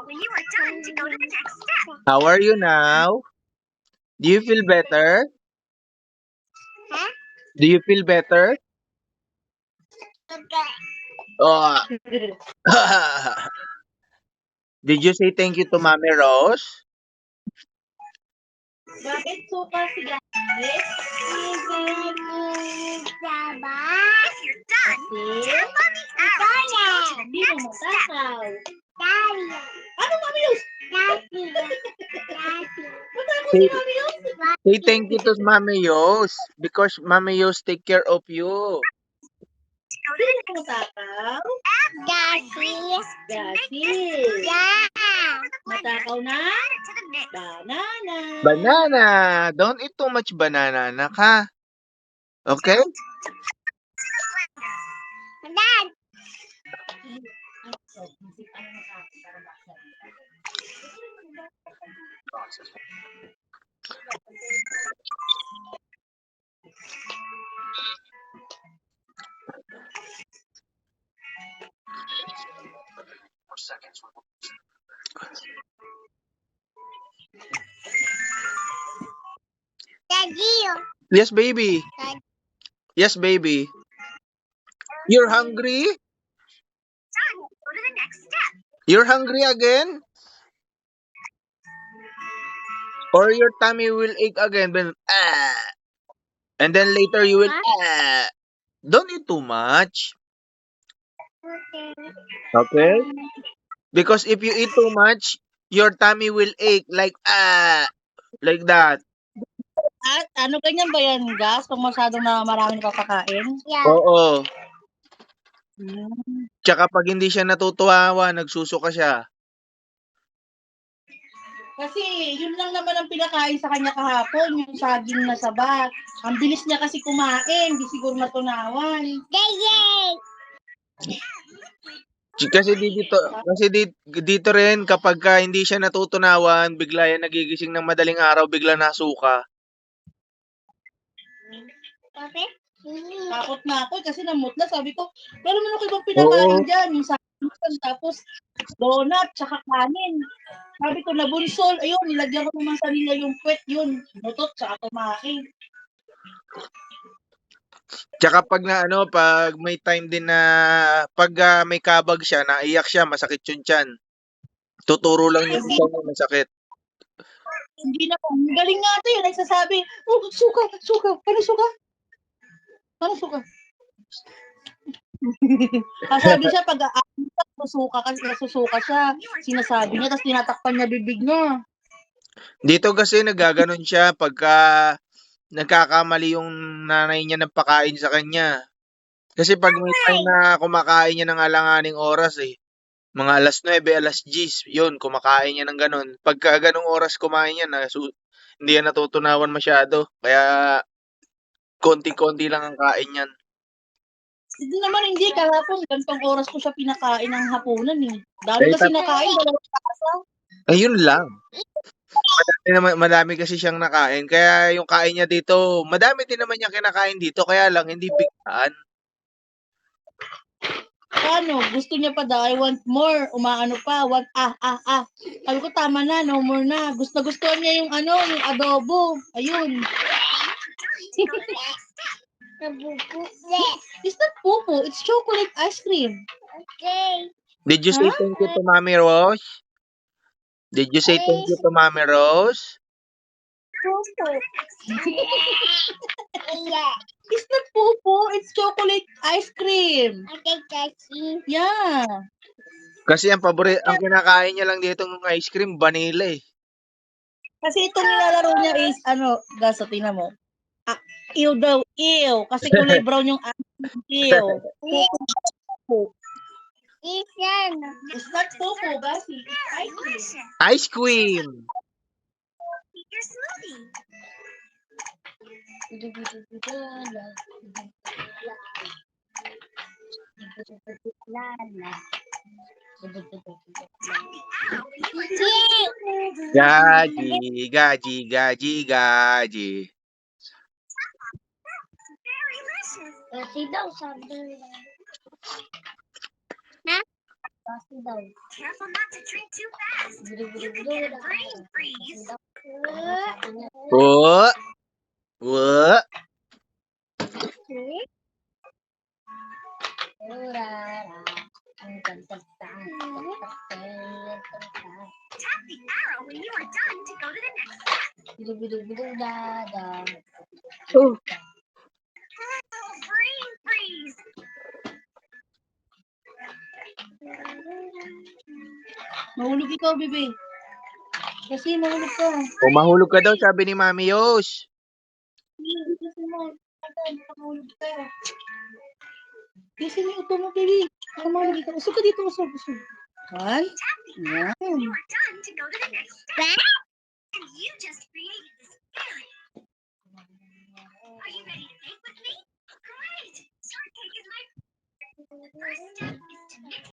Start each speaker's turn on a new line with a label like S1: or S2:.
S1: when you are done to go to the next step.
S2: How are you now? Do you feel better?
S1: Huh?
S2: Do you feel better?
S1: Okay.
S2: Oh. Did you say thank you to Mami Rose?
S3: Bakit suka si Gandhi?
S1: If you're done, tell Mommy Arrow to go to the
S3: Hindi mo
S1: next step.
S3: matakaw. Ano, Mami Yus? Matakaw si
S2: Say,
S3: Mami Yus?
S2: say thank you to Mami Yos because Mami Yos take care of you.
S1: Go to the
S3: Hindi mo matakaw?
S1: ingredients to make
S3: Gasi.
S1: yeah.
S3: Matakaw na?
S1: Add it to the mix.
S3: Banana.
S2: Banana. Don't eat too much banana, anak, ha? Okay?
S1: Dad. Daddy.
S2: Yes, baby. Yes, baby. You're hungry?
S1: Done. Go to the next step.
S2: You're hungry again? Or your tummy will ache again, then and then later you will Don't eat too much,
S1: Okay.
S2: okay? Because if you eat too much, your tummy will ache like that.
S3: At ano ganyan ba yan, gas? Kung masyadong na maraming kakakain?
S1: Yeah.
S2: Oo.
S3: Hmm.
S2: Tsaka pag hindi siya natutuwa, nagsusuka siya.
S3: Kasi yun lang naman ang pinakain sa kanya kahapon, yung saging na saba. Ang bilis niya kasi kumain, di siguro natunawan.
S1: Yay!
S2: Kasi dito rin kapag hindi siya natutunawan, bigla yan nagigising ng madaling araw, bigla nasuka.
S1: Okay.
S3: Takot na ako kasi namutla. Sabi ko, pero ano ko ibang pinakain dyan? Yung saging, tapos donut, tsaka kanin. Sabi ko, nabunsol. Ayun, nilagyan ko naman sa nila yung puwet yun. Butot, tsaka kumain.
S2: Tsaka pag may time din na pag may kabag siya, naiyak siya, masakit yung tiyan. Tuturo lang niya sa kanya, masakit.
S3: Hindi na po. Galing nga ito yun. Nagsasabi, oh, suka, suka. Ano suka? Ano suka? Sabi siya, pag nasusuka siya. Sinasabi niya, tapos tinatakpan niya bibig niya.
S2: Dito kasi nagaganon siya pagka nagkakamali yung nanay niya ng pakain sa kanya. Kasi pag may time na kumakain niya ng alanganing oras mga 9:00, 10:00, yun, kumakain niya ng ganun. Pagka ganung oras kumain yan, hindi yan natutunawan masyado. Kaya konti-konti lang ang kain yan.
S3: Hindi naman, hindi. Kahapon, gantong oras ko siya pinakain ng hapunan eh. Dami kasi nakain, 2 tasa.
S2: Ayun lang. Madami kasi siyang nakain. Kaya yung kain niya dito, madami din naman niyang kinakain dito. Kaya lang, hindi biglaan.
S3: Ano, gusto niya pa daw, I want more. Umaano pa, Sabi ko, tama na, no more na. Gusto niya yung yung adobo. Ayun. It's not pupu, it's chocolate ice cream.
S1: Okay.
S2: Did you say thank you to Mami Rose? Did you say thank you to Mami Rose?
S1: Yeah.
S3: It's not pupu, it's chocolate ice cream.
S1: Okay, Daddy.
S3: Yeah.
S2: Kasi ang kinakain niya lang dito ng ice cream, vanilla eh.
S3: Kasi itong nilalaro niya is, Gaso, tingnan mo. Ew daw, ew. Kasi kulay brown yung ew. Pupu.
S1: Ethan.
S3: It's not pupu, Gasi. Ice cream.
S2: Ice cream!
S1: Eat your smoothie.
S2: Gaji, gaji, gaji, gaji.
S1: Very delicious. Kasi daw sabi. Ha? Careful not to drink too fast. You could get a brain freeze.
S2: Oh, oh.
S1: Tap the arrow when you are done to go to the next step.
S2: Oh.
S1: Brain freeze.
S3: Mahulog ikaw, bebe. Kasi mahulog ka.
S2: O mahulog ka daw, sabi ni Mami Yos.
S3: Kasi mahulog ka. Kasi may upo mo, bebe. Baka mahulog ikaw. Usog ka dito, usog. One. Yan.
S1: You are done to go to the next step. And you just created this feeling. Are you ready to bake with me? Great! Shortcake is my first step is to mix